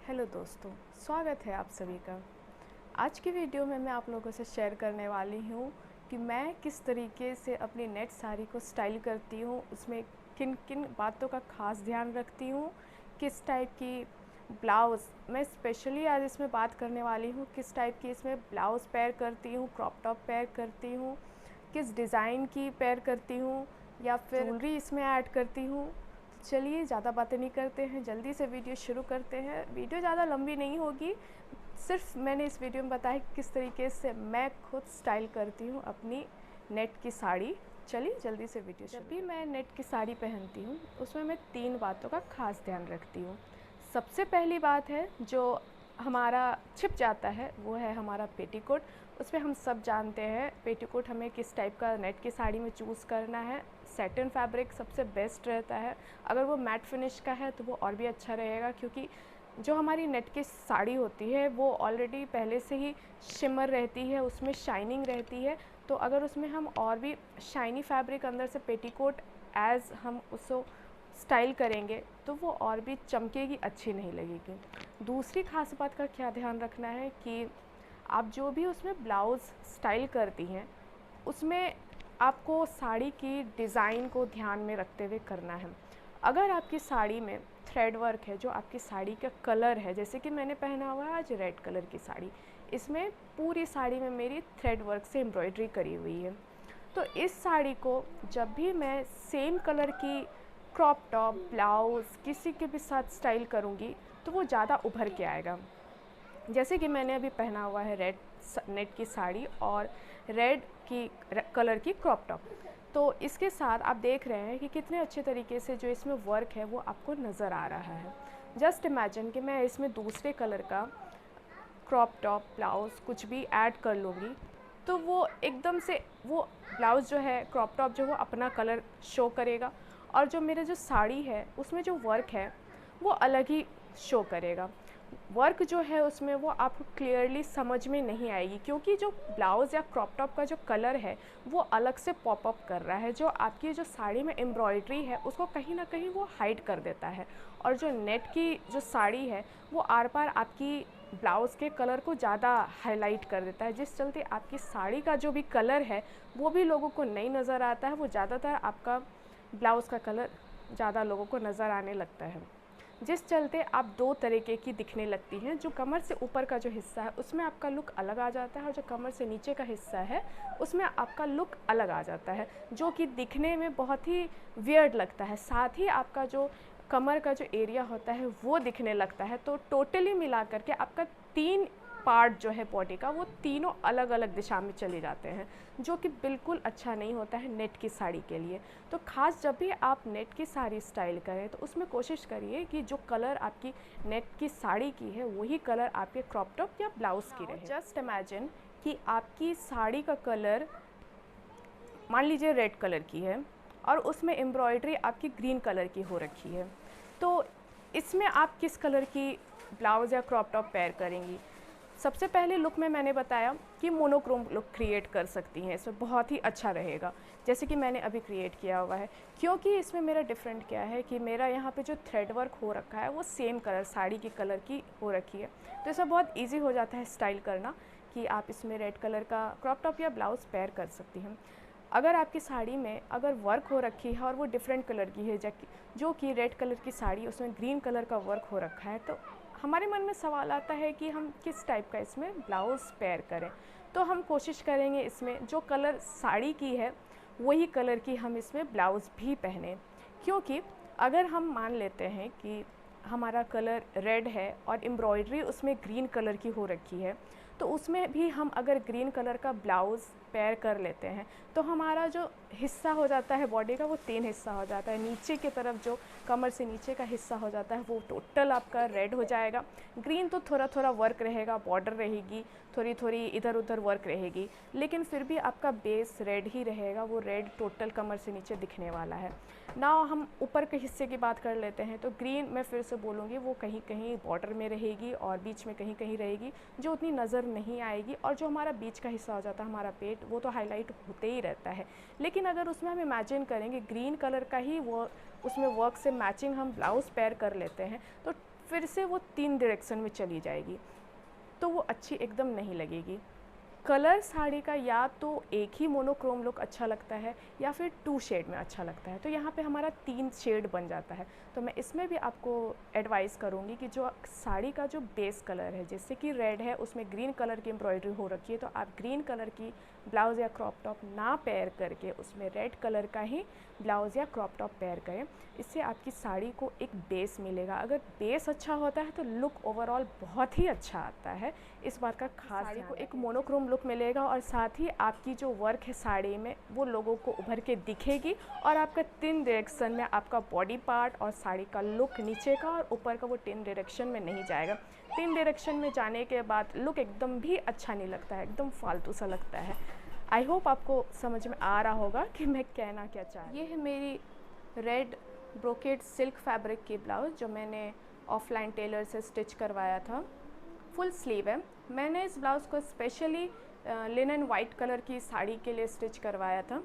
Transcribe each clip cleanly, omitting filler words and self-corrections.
Hello दोस्तों, स्वागत है आप सभी का। आज की वीडियो में मैं आप लोगों से शेयर करने वाली हूँ कि मैं किस तरीके से अपनी नेट साड़ी को स्टाइल करती हूँ, उसमें किन किन बातों का खास ध्यान रखती हूँ, किस टाइप की ब्लाउज़ मैं स्पेशली आज इसमें बात करने वाली हूँ, किस टाइप की इसमें ब्लाउज़ पेयर करती हूँ, क्रॉप टॉप पेयर करती हूँ, किस डिज़ाइन की पेयर करती हूँ या फिर ज्वेलरी इसमें ऐड करती हूँ। चलिए ज़्यादा बातें नहीं करते हैं, जल्दी से वीडियो शुरू करते हैं। वीडियो ज़्यादा लंबी नहीं होगी, सिर्फ मैंने इस वीडियो में बताया कि किस तरीके से मैं खुद स्टाइल करती हूँ अपनी नेट की साड़ी। चलिए जल्दी से वीडियो शुरू। जब भी मैं नेट की साड़ी पहनती हूँ उसमें मैं 3 बातों का खास ध्यान रखती हूँ। सबसे पहली बात है जो हमारा छिप जाता है वो है हमारा पेटीकोट। उसमें हम सब जानते हैं पेटीकोट हमें किस टाइप का नेट की साड़ी में चूज़ करना है। सैटिन फैब्रिक सबसे बेस्ट रहता है, अगर वो मैट फिनिश का है तो वो और भी अच्छा रहेगा, क्योंकि जो हमारी नेट की साड़ी होती है वो ऑलरेडी पहले से ही शिमर रहती है, उसमें शाइनिंग रहती है। तो अगर उसमें हम और भी शाइनी फैब्रिक अंदर से पेटीकोट एज़ हम उसको स्टाइल करेंगे तो वो और भी चमकेगी, अच्छी नहीं लगेगी। दूसरी खास बात का क्या ध्यान रखना है कि आप जो भी उसमें ब्लाउज़ स्टाइल करती हैं उसमें आपको साड़ी की डिज़ाइन को ध्यान में रखते हुए करना है। अगर आपकी साड़ी में थ्रेड वर्क है, जो आपकी साड़ी का कलर है, जैसे कि मैंने पहना हुआ है आज रेड कलर की साड़ी, इसमें पूरी साड़ी में मेरी थ्रेड वर्क से एम्ब्रॉयडरी करी हुई है। तो इस साड़ी को जब भी मैं सेम कलर की क्रॉप टॉप ब्लाउज़ किसी के भी साथ स्टाइल करूँगी तो वो ज़्यादा उभर के आएगा। जैसे कि मैंने अभी पहना हुआ है रेड नेट की साड़ी और रेड की कलर की क्रॉप टॉप, तो इसके साथ आप देख रहे हैं कि कितने अच्छे तरीके से जो इसमें वर्क है वो आपको नज़र आ रहा है। जस्ट इमेजिन कि मैं इसमें दूसरे कलर का क्रॉप टॉप ब्लाउज़ कुछ भी ऐड कर लूँगी तो वो एकदम से वो ब्लाउज़ जो है क्रॉप टॉप जो वो अपना कलर शो करेगा, और जो मेरे जो साड़ी है उसमें जो वर्क है वो अलग ही शो करेगा। वर्क जो है उसमें वो आपको क्लियरली समझ में नहीं आएगी, क्योंकि जो ब्लाउज़ या क्रॉप टॉप का जो कलर है वो अलग से पॉप अप कर रहा है, जो आपकी जो साड़ी में एम्ब्रॉयडरी है उसको कहीं ना कहीं वो हाइड कर देता है। और जो नेट की जो साड़ी है वो आर पार आपकी ब्लाउज़ के कलर को ज़्यादा हाईलाइट कर देता है, जिस चलते आपकी साड़ी का जो भी कलर है वो भी लोगों को नहीं नज़र आता है, वो ज़्यादातर आपका ब्लाउज़ का कलर ज़्यादा लोगों को नज़र आने लगता है, जिस चलते आप 2 तरीके की दिखने लगती हैं। जो कमर से ऊपर का जो हिस्सा है उसमें आपका लुक अलग आ जाता है, और जो कमर से नीचे का हिस्सा है उसमें आपका लुक अलग आ जाता है, जो कि दिखने में बहुत ही वियर्ड लगता है। साथ ही आपका जो कमर का जो एरिया होता है वो दिखने लगता है। तो टोटली मिला करके आपका 3 पार्ट जो है बॉडी का वो तीनों अलग अलग दिशा में चले जाते हैं, जो कि बिल्कुल अच्छा नहीं होता है नेट की साड़ी के लिए। तो ख़ास जब भी आप नेट की साड़ी स्टाइल करें तो उसमें कोशिश करिए कि जो कलर आपकी नेट की साड़ी की है वही कलर आपके क्रॉप टॉप या ब्लाउज़ की रहे। जस्ट इमेजिन कि आपकी साड़ी का कलर मान लीजिए रेड कलर की है और उसमें एम्ब्रॉयडरी आपकी ग्रीन कलर की हो रखी है, तो इसमें आप किस कलर की ब्लाउज़ या क्रॉप टॉप पेयर करेंगी। सबसे पहले लुक में मैंने बताया कि मोनोक्रोम लुक क्रिएट कर सकती हैं, इसमें बहुत ही अच्छा रहेगा, जैसे कि मैंने अभी क्रिएट किया हुआ है। क्योंकि इसमें मेरा डिफरेंट क्या है कि मेरा यहाँ पे जो थ्रेड वर्क हो रखा है वो सेम कलर साड़ी की कलर की हो रखी है, तो इसमें बहुत ईजी हो जाता है स्टाइल करना कि आप इसमें रेड कलर का क्रॉप टॉप या ब्लाउज़ पेयर कर सकती हैं। अगर आपकी साड़ी में अगर वर्क हो रखी है और वो डिफरेंट कलर की है, जो कि रेड कलर की साड़ी उसमें ग्रीन कलर का वर्क हो रखा है, तो हमारे मन में सवाल आता है कि हम किस टाइप का इसमें ब्लाउज़ पेयर करें। तो हम कोशिश करेंगे इसमें जो कलर साड़ी की है वही कलर की हम इसमें ब्लाउज़ भी पहने, क्योंकि अगर हम मान लेते हैं कि हमारा कलर रेड है और एम्ब्रॉयडरी उसमें ग्रीन कलर की हो रखी है, तो उसमें भी हम अगर ग्रीन कलर का ब्लाउज़ पेयर कर लेते हैं तो हमारा जो हिस्सा हो जाता है बॉडी का वो 3 हिस्सा हो जाता है। नीचे की तरफ जो कमर से नीचे का हिस्सा हो जाता है वो टोटल आपका रेड हो जाएगा। ग्रीन तो थोड़ा थोड़ा वर्क रहेगा, बॉर्डर रहेगी, थोड़ी थोड़ी इधर उधर वर्क रहेगी, लेकिन फिर भी आपका बेस रेड ही रहेगा, वो रेड टोटल कमर से नीचे दिखने वाला है ना। हम ऊपर के हिस्से की बात कर लेते हैं तो ग्रीन मैं फिर से बोलूँगी वो कहीं कहीं बॉर्डर में रहेगी और बीच में कहीं कहीं रहेगी, जो उतनी नज़र नहीं आएगी। और जो हमारा बीच का हिस्सा हो जाता है हमारा पेट, वो तो हाईलाइट होते ही रहता है। लेकिन अगर उसमें हम इमेजिन करेंगे ग्रीन कलर का ही वो उसमें वर्क से मैचिंग हम ब्लाउज़ पेयर कर लेते हैं तो फिर से वो 3 डायरेक्शन में चली जाएगी, तो वो अच्छी एकदम नहीं लगेगी। कलर साड़ी का या तो एक ही मोनोक्रोम लुक अच्छा लगता है या फिर 2 शेड में अच्छा लगता है। तो यहाँ पे हमारा 3 शेड बन जाता है। तो मैं इसमें भी आपको एडवाइस करूँगी कि जो साड़ी का जो बेस कलर है, जैसे कि रेड है, उसमें ग्रीन कलर की एम्ब्रॉयडरी हो रखी है, तो आप ग्रीन कलर की ब्लाउज़ या क्रॉप टॉप ना पेयर करके उसमें रेड कलर का ही ब्लाउज़ या क्रॉप टॉप पेयर करें। इससे आपकी साड़ी को एक बेस मिलेगा। अगर बेस अच्छा होता है तो लुक ओवरऑल बहुत ही अच्छा आता है। इस बात का खास साड़ी को एक मोनोक्रोम लुक मिलेगा और साथ ही आपकी जो वर्क है साड़ी में वो लोगों को उभर के दिखेगी और आपका 3 डायरेक्शन में आपका बॉडी पार्ट और साड़ी का लुक नीचे का और ऊपर का वो 3 डायरेक्शन में नहीं जाएगा। 3 डायरेक्शन में जाने के बाद लुक एकदम भी अच्छा नहीं लगता है, एकदम फालतू सा लगता है। आई होप आपको समझ में आ रहा होगा कि मैं कहना क्या चाह रही हूँ। ये है मेरी रेड ब्रोकेड सिल्क फैब्रिक की ब्लाउज़ जो मैंने ऑफलाइन टेलर से स्टिच करवाया था। फुल स्लीव है। मैंने इस ब्लाउज़ को स्पेशली लिनन वाइट कलर की साड़ी के लिए स्टिच करवाया था,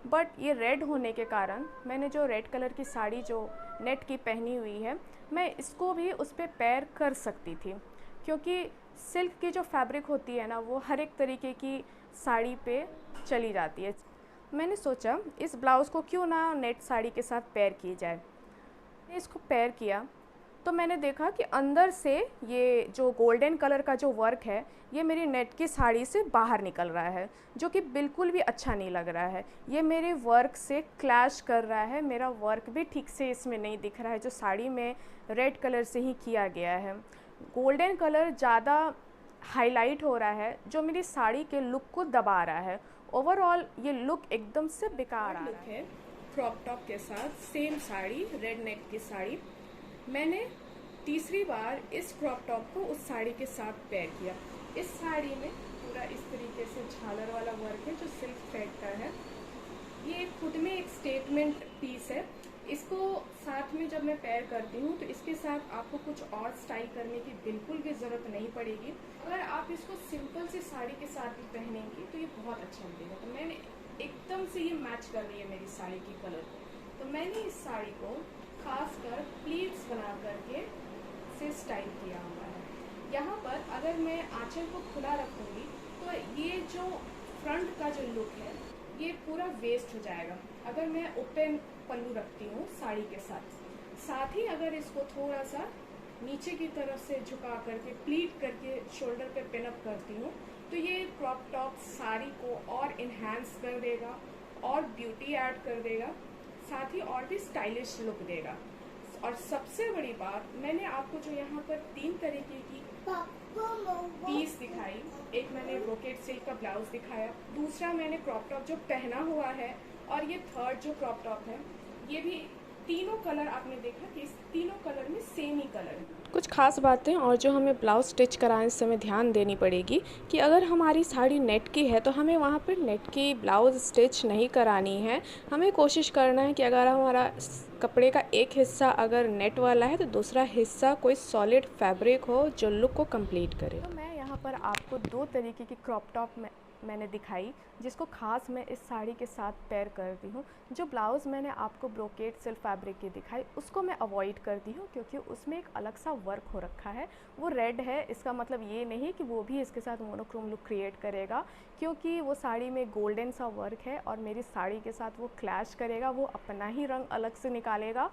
बट ये रेड होने के कारण मैंने जो रेड कलर की साड़ी जो नेट की पहनी हुई है, मैं इसको भी उस पर पेयर कर सकती थी, क्योंकि सिल्क की जो फैब्रिक होती है ना, वो हर एक तरीके की साड़ी पे चली जाती है। मैंने सोचा इस ब्लाउज़ को क्यों ना नेट साड़ी के साथ पेयर की जाए। मैंने इसको पेयर किया तो मैंने देखा कि अंदर से ये जो गोल्डन कलर का जो वर्क है, ये मेरी नेट की साड़ी से बाहर निकल रहा है, जो कि बिल्कुल भी अच्छा नहीं लग रहा है। ये मेरे वर्क से क्लैश कर रहा है। मेरा वर्क भी ठीक से इसमें नहीं दिख रहा है, जो साड़ी में रेड कलर से ही किया गया है। गोल्डन कलर ज़्यादा हाईलाइट हो रहा है, जो मेरी साड़ी के लुक को दबा रहा है। ओवरऑल ये लुक एकदम से बेकार आ रहा है। क्रॉप टॉप के साथ सेम साड़ी, रेड नेक की साड़ी, मैंने तीसरी बार इस क्रॉप टॉप को उस साड़ी के साथ पेयर किया। इस साड़ी में पूरा इस तरीके से झालर वाला वर्क है जो सिल्क थ्रेड का है। ये खुद में एक स्टेटमेंट पीस है। इसको साथ में जब मैं पेयर करती हूँ तो इसके साथ आपको कुछ और स्टाइल करने की बिल्कुल भी ज़रूरत नहीं पड़ेगी। अगर आप इसको सिंपल सी साड़ी के साथ भी पहनेंगी तो ये बहुत अच्छा लगेगा। तो मैंने एकदम से ये मैच कर रही है मेरी साड़ी की कलर को, तो मैंने इस साड़ी को खासकर प्लीट्स बना करके से स्टाइल किया हुआ है। यहाँ पर अगर मैं आंचल को खुला रखूँगी तो ये जो फ्रंट का जो लुक है ये पूरा वेस्ट हो जाएगा। अगर मैं ओपन पल्लू रखती हूँ साड़ी के साथ ही अगर इसको थोड़ा सा नीचे की तरफ से झुका करके प्लीट करके शोल्डर पे पिन अप करती हूँ तो ये क्रॉप टॉप साड़ी को और इन्हांस कर देगा और ब्यूटी ऐड कर देगा, साथ ही और भी स्टाइलिश लुक देगा। और सबसे बड़ी बात, मैंने आपको जो यहाँ पर 3 तरीके की पीस दिखाई, एक मैंने ब्रोकेड सिल्क का ब्लाउज दिखाया, दूसरा मैंने क्रॉप टॉप जो पहना हुआ है, और ये थर्ड जो क्रॉप टॉप है, ये भी तीनों कलर आपने देखा कि इस तीनों कलर में सेम ही कलर है। कुछ खास बातें और जो हमें ब्लाउज स्टिच कराने समय ध्यान देनी पड़ेगी कि अगर हमारी साड़ी नेट की है तो हमें वहाँ पर नेट की ब्लाउज स्टिच नहीं करानी है। हमें कोशिश करना है कि अगर हमारा कपड़े का एक हिस्सा अगर नेट वाला है तो दूसरा हिस्सा कोई सॉलिड फैब्रिक हो जो लुक को कंप्लीट करे। तो मैं यहाँ पर आपको 2 तरीके की क्रॉप टॉप मैंने दिखाई, जिसको खास मैं इस साड़ी के साथ पेयर करती हूँ। जो ब्लाउज़ मैंने आपको ब्रोकेड सिल्क फैब्रिक की दिखाई उसको मैं अवॉइड करती हूँ, क्योंकि उसमें एक अलग सा वर्क हो रखा है। वो रेड है, इसका मतलब ये नहीं कि वो भी इसके साथ मोनोक्रोम लुक क्रिएट करेगा, क्योंकि वो साड़ी में गोल्डन सा वर्क है और मेरी साड़ी के साथ वो क्लैश करेगा। वो अपना ही रंग अलग से निकालेगा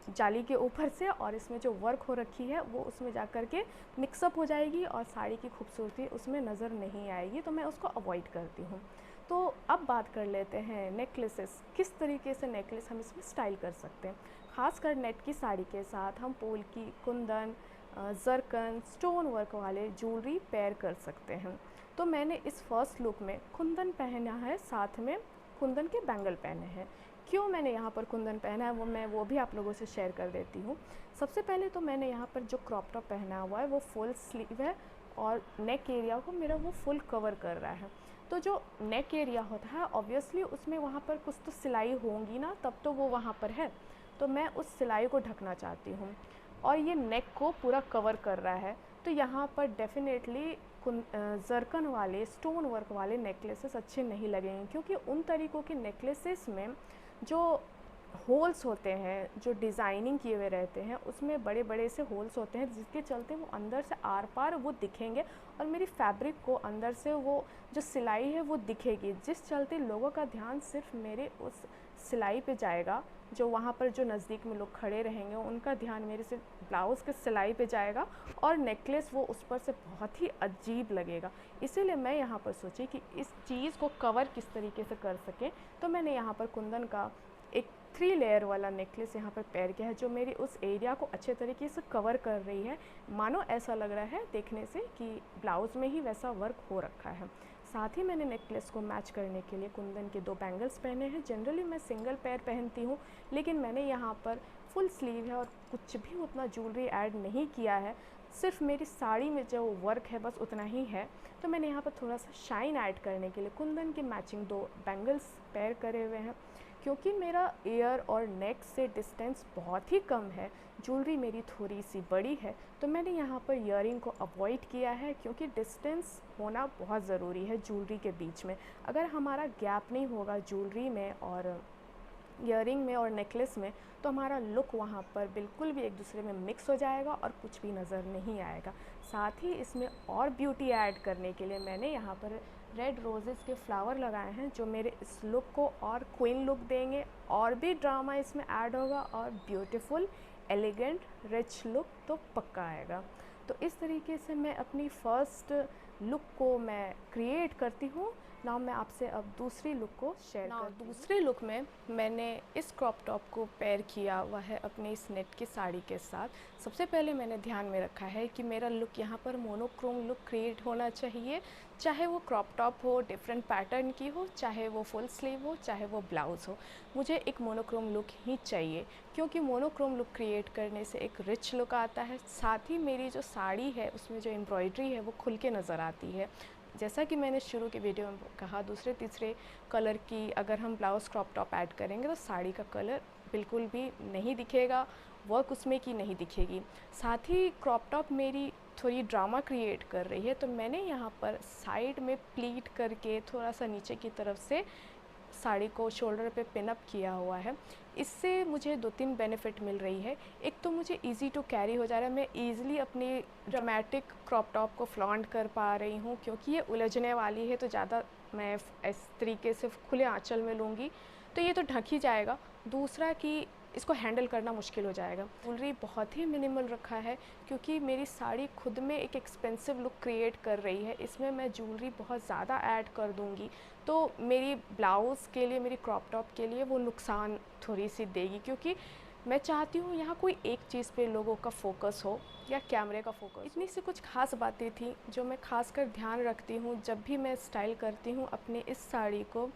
जाली के ऊपर से, और इसमें जो वर्क हो रखी है वो उसमें जा कर के मिक्सअप हो जाएगी और साड़ी की खूबसूरती उसमें नज़र नहीं आएगी, तो मैं उसको अवॉइड करती हूँ। तो अब बात कर लेते हैं नेकलेसेस, किस तरीके से नेकलेस हम इसमें स्टाइल कर सकते हैं। ख़ासकर नेट की साड़ी के साथ हम पोल की, कुंदन, जरकन, स्टोन वर्क वाले ज्वेलरी पेयर कर सकते हैं। तो मैंने इस फर्स्ट लुक में कुंदन पहना है, साथ में कुंदन के बैंगल पहने हैं। क्यों मैंने यहाँ पर कुंदन पहना है वो भी आप लोगों से शेयर कर देती हूँ। सबसे पहले तो मैंने यहाँ पर जो क्रॉप टॉप पहना हुआ है वो फुल स्लीव है और नेक एरिया को मेरा वो फुल कवर कर रहा है। तो जो नेक एरिया होता है ऑब्वियसली उसमें वहाँ पर कुछ तो सिलाई होंगी ना, तब तो वो वहाँ पर है, तो मैं उस सिलाई को ढकना चाहती हूँ और ये नेक को पूरा कवर कर रहा है। तो यहाँ पर डेफिनेटली जरकन वाले, स्टोन वर्क वाले नेकलेसेस अच्छे नहीं लगेंगे, क्योंकि उन तरीक़ों के नेकलेसेस में जो होल्स होते हैं जो डिज़ाइनिंग किए हुए रहते हैं, उसमें बड़े बड़े से होल्स होते हैं जिसके चलते वो अंदर से आर पार वो दिखेंगे और मेरी फैब्रिक को अंदर से वो जो सिलाई है वो दिखेगी, जिस चलते लोगों का ध्यान सिर्फ मेरे उस सिलाई पे जाएगा। जो वहाँ पर जो नज़दीक में लोग खड़े रहेंगे उनका ध्यान मेरे से ब्लाउज़ के सिलाई पे जाएगा और नेकलेस वो उस पर से बहुत ही अजीब लगेगा। इसीलिए मैं यहाँ पर सोची कि इस चीज़ को कवर किस तरीके से कर सकें, तो मैंने यहाँ पर कुंदन का एक 3 लेयर वाला नेकलेस यहाँ पर पेयर किया है, जो मेरी उस एरिया को अच्छे तरीके से कवर कर रही है। मानो ऐसा लग रहा है देखने से कि ब्लाउज़ में ही वैसा वर्क हो रखा है। साथ ही मैंने नेकलेस को मैच करने के लिए कुंदन के 2 बैंगल्स पहने हैं। जनरली मैं सिंगल पेयर पहनती हूँ, लेकिन मैंने यहाँ पर फुल स्लीव है और कुछ भी उतना ज्वेलरी ऐड नहीं किया है, सिर्फ मेरी साड़ी में जो वर्क है बस उतना ही है। तो मैंने यहाँ पर थोड़ा सा शाइन ऐड करने के लिए कुंदन के मैचिंग 2 बैंगल्स पेयर करे हुए हैं। क्योंकि मेरा ईयर और नेक से डिस्टेंस बहुत ही कम है, ज्वेलरी मेरी थोड़ी सी बड़ी है, तो मैंने यहाँ पर ईयरिंग को अवॉइड किया है, क्योंकि डिस्टेंस होना बहुत ज़रूरी है ज्वेलरी के बीच में। अगर हमारा गैप नहीं होगा ज्वेलरी में और ईयरिंग में और नेकलेस में, तो हमारा लुक वहाँ पर बिल्कुल भी एक दूसरे में मिक्स हो जाएगा और कुछ भी नज़र नहीं आएगा। साथ ही इसमें और ब्यूटी ऐड करने के लिए मैंने यहाँ पर रेड रोजेज़ के फ्लावर लगाए हैं, जो मेरे इस लुक को और क्वीन लुक देंगे, और भी ड्रामा इसमें ऐड होगा और ब्यूटीफुल एलिगेंट रिच लुक तो पक्का आएगा। तो इस तरीके से मैं अपनी फ़र्स्ट लुक को मैं क्रिएट करती हूँ। नाउ मैं आपसे अब दूसरी लुक को शेयर करती हूँ। दूसरी लुक में मैंने इस क्रॉप टॉप को पेयर किया हुआ है अपनी इस नेट की साड़ी के साथ। सबसे पहले मैंने ध्यान में रखा है कि मेरा लुक यहाँ पर मोनोक्रोम लुक क्रिएट होना चाहिए, चाहे वो क्रॉप टॉप हो, डिफरेंट पैटर्न की हो, चाहे वो फुल स्लीव हो, चाहे वो ब्लाउज़ हो, मुझे एक मोनोक्रोम लुक ही चाहिए, क्योंकि मोनोक्रोम लुक क्रिएट करने से एक रिच लुक आता है। साथ ही मेरी जो साड़ी है उसमें जो एम्ब्रॉयडरी है वो खुल के नज़र आती है। जैसा कि मैंने शुरू के वीडियो में कहा, दूसरे तीसरे कलर की अगर हम ब्लाउज़ क्रॉप टॉप ऐड करेंगे तो साड़ी का कलर बिल्कुल भी नहीं दिखेगा, वर्क उसमें की नहीं दिखेगी। साथ ही क्रॉप टॉप मेरी थोड़ी ड्रामा क्रिएट कर रही है, तो मैंने यहाँ पर साइड में प्लीट करके थोड़ा सा नीचे की तरफ से साड़ी को शोल्डर पे पिन अप किया हुआ है। इससे मुझे 2-3 बेनिफिट मिल रही है। एक तो मुझे इजी टू कैरी हो जा रहा है, मैं ईज़िली अपनी ड्रामेटिक क्रॉप टॉप को फ्लॉन्ट कर पा रही हूँ, क्योंकि ये उलझने वाली है तो ज़्यादा मैं इस तरीके से खुले आंचल में लूँगी तो ये तो ढक ही जाएगा। दूसरा कि इसको हैंडल करना मुश्किल हो जाएगा। ज्वेलरी बहुत ही मिनिमल रखा है, क्योंकि मेरी साड़ी खुद में एक एक्सपेंसिव लुक क्रिएट कर रही है। इसमें मैं ज्वेलरी बहुत ज़्यादा ऐड कर दूँगी तो मेरी ब्लाउज़ के लिए, मेरी क्रॉप टॉप के लिए वो नुकसान थोड़ी सी देगी, क्योंकि मैं चाहती हूँ यहाँ कोई एक चीज़ पे लोगों का फोकस हो या कैमरे का फोकस। इतनी सी कुछ खास बातें थी जो मैं खासकर ध्यान रखती हूँ जब भी मैं स्टाइल करती हूँ अपने इस साड़ी को।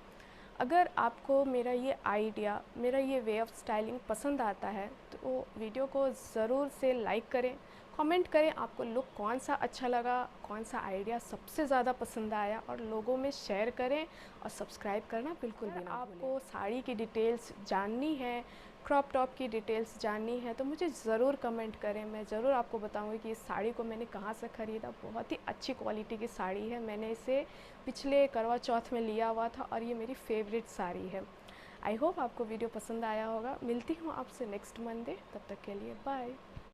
अगर आपको मेरा ये आइडिया, मेरा ये वे ऑफ स्टाइलिंग पसंद आता है तो वीडियो को ज़रूर से लाइक करें, कमेंट करें आपको लुक कौन सा अच्छा लगा, कौन सा आइडिया सबसे ज़्यादा पसंद आया, और लोगों में शेयर करें और सब्सक्राइब करना बिल्कुल भी ना भूलें। आपको साड़ी की डिटेल्स जाननी है, क्रॉप टॉप की डिटेल्स जाननी है, तो मुझे ज़रूर कमेंट करें। मैं ज़रूर आपको बताऊंगी कि इस साड़ी को मैंने कहाँ से ख़रीदा। बहुत ही अच्छी क्वालिटी की साड़ी है, मैंने इसे पिछले करवा चौथ में लिया हुआ था और ये मेरी फेवरेट साड़ी है। आई होप आपको वीडियो पसंद आया होगा। मिलती हूँ आपसे नेक्स्ट मंडे, तब तक के लिए बाय।